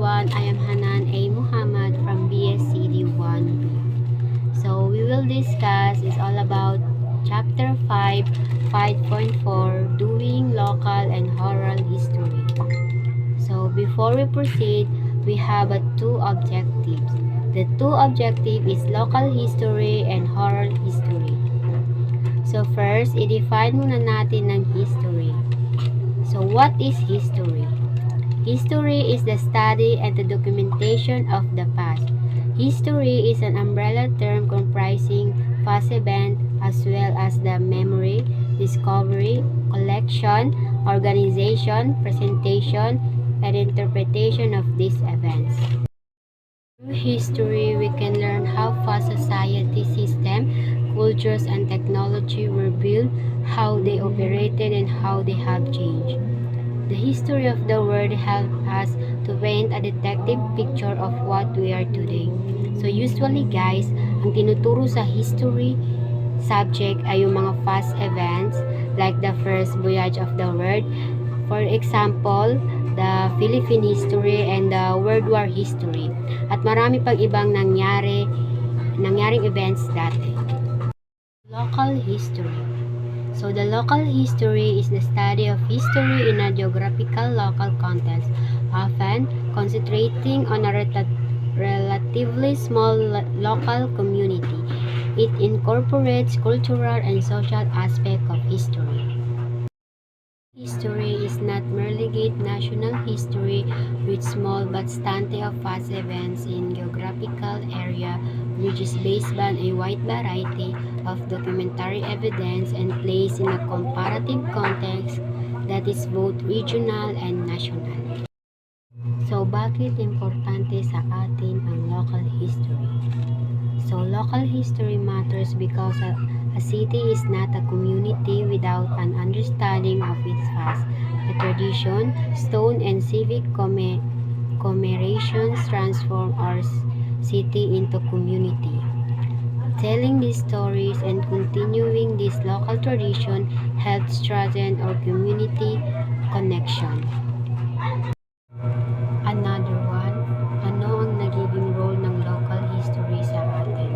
everyone, I am Hanan A. Muhammad from BSCD 1B. So we will discuss is all about Chapter 5, 5.4, Doing Local and Oral History. So before we proceed, we have two objectives. The two objectives is local history and oral history. So first, i-define muna natin ng history. So what is history? History is the study and the documentation of the past. History is an umbrella term comprising past events as well as the memory, discovery, collection, organization, presentation, and interpretation of these events. Through history, we can learn how fast society system, cultures, and technology were built, how they operated, and how they have changed. The history of the world helps us to paint a detective picture of what we are today. So usually guys, ang tinuturo sa history subject ay yung mga past events like the first voyage of the world. For example, the Philippine history and the World War history. At marami pang ibang nangyaring events dati. Local history. So the local history is the study of history in a geographical local context, often concentrating on a relatively small local community. It incorporates cultural and social aspects of history. History is not merely national history with small but stunty of past events in geographical area which is based on a wide variety of documentary evidence and placed in a comparative context that is both regional and national. So, bakit importante sa atin ang local history? So, local history matters because a city is not a community without an understanding of its past. The tradition, stone, and civic commemorations transform our city into community. Telling these stories and continuing this local tradition helps strengthen our community connection. Another one, ano ang nagiging role ng local history sa atin?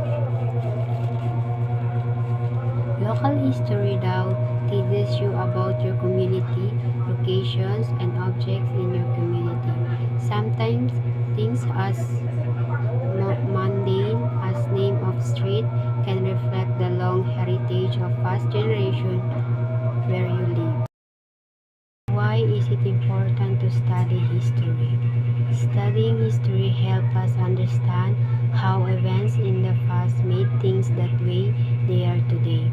Local history daw teaches you about your community, locations, and objects in your community. Sometimes things as mundane as name of street can reflect the long heritage of past generation where you live. Why is it important to study history? Studying history helps us understand how events in the past made things that way they are today.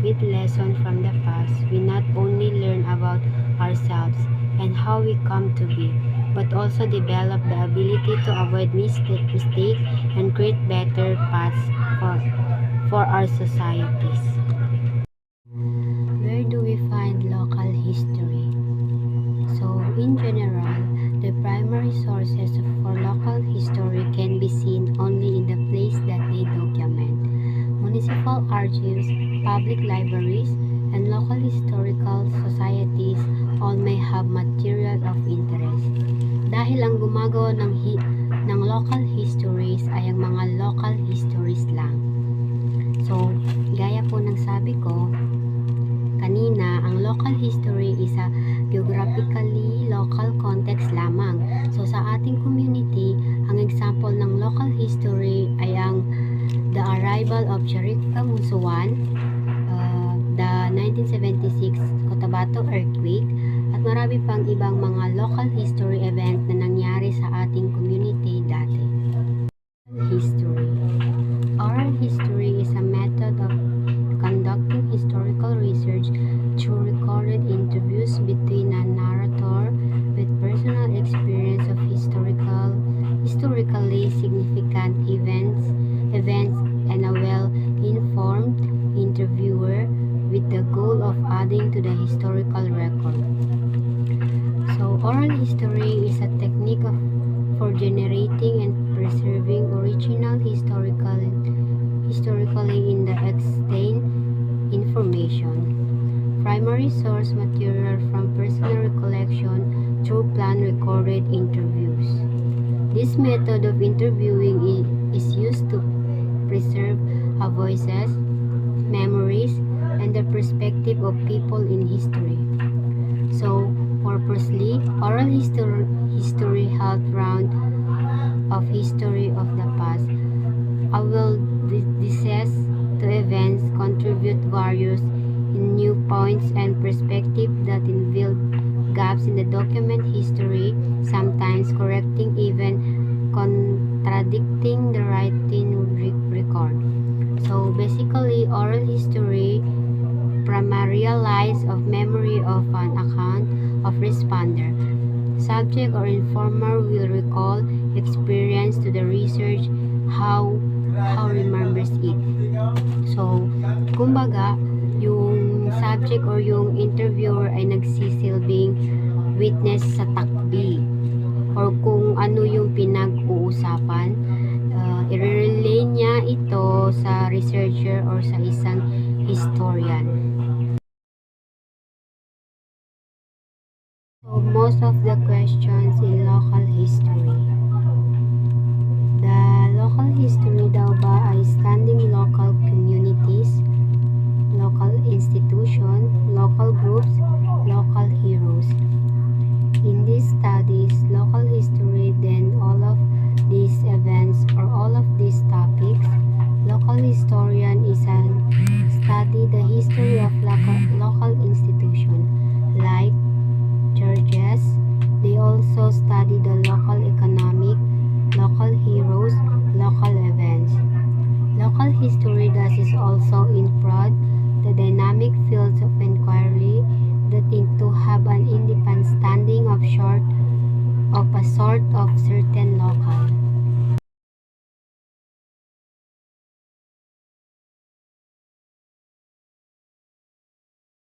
With lessons from the past, we not only learn about ourselves and how we come to be, but also develop the ability to avoid mistakes and create better paths for our societies. Where do we find local history? So, in general, the primary sources for local history can be seen only in the place that they document. Municipal archives, public libraries, and local historical societies all may have material of interest. Dahil ang gumagawa ng local histories ay ang mga local histories lang. So, gaya po ng sabi ko kanina, ang local history is a geographically local context lamang. So sa ating community, ang example ng local history ay ang the arrival of Chiricahua Musuan, the 1976 Cotabato earthquake, at marami pang ibang mga local history event na nangyari sa ating community dati. History. Oral history is a method of conducting historical research through recorded interviews between a narrator with personal experience of historically significant events and a well-informed interviewer with the goal of adding to the historical record. So, oral history is a technique for generating and preserving original historically in the extant information. Primary source material from personal recollection through planned recorded interviews. This method of interviewing is used to preserve voices, memories, and the perspective of people in history. So, purposely, oral history held round of history of the past. I will discuss to events, contribute various in new points and perspective that involve gaps in the document history, sometimes correcting, even contradicting the writing record. So basically, oral history primarialize of memory of an account of responder. Subject or informer will recall experience to the research how remembers it. So, kumbaga, yung subject or yung interviewer ay nagsisilbing witness sa takbi or kung ano yung pinag-uusapan, i-relay niya ito sa researcher or sa isang historian. So, most of the questions in local history. The local history daw ba ay standing local communities, local institution, local groups, local heroes. In these studies, local history, then all of these events or all of these topics, local historian is an study the history of local institution like churches. They also study the local economic, local heroes, local events. Local history thus is also in broad the dynamic fields of inquiry that need to have an independent standing of a sort of certain local.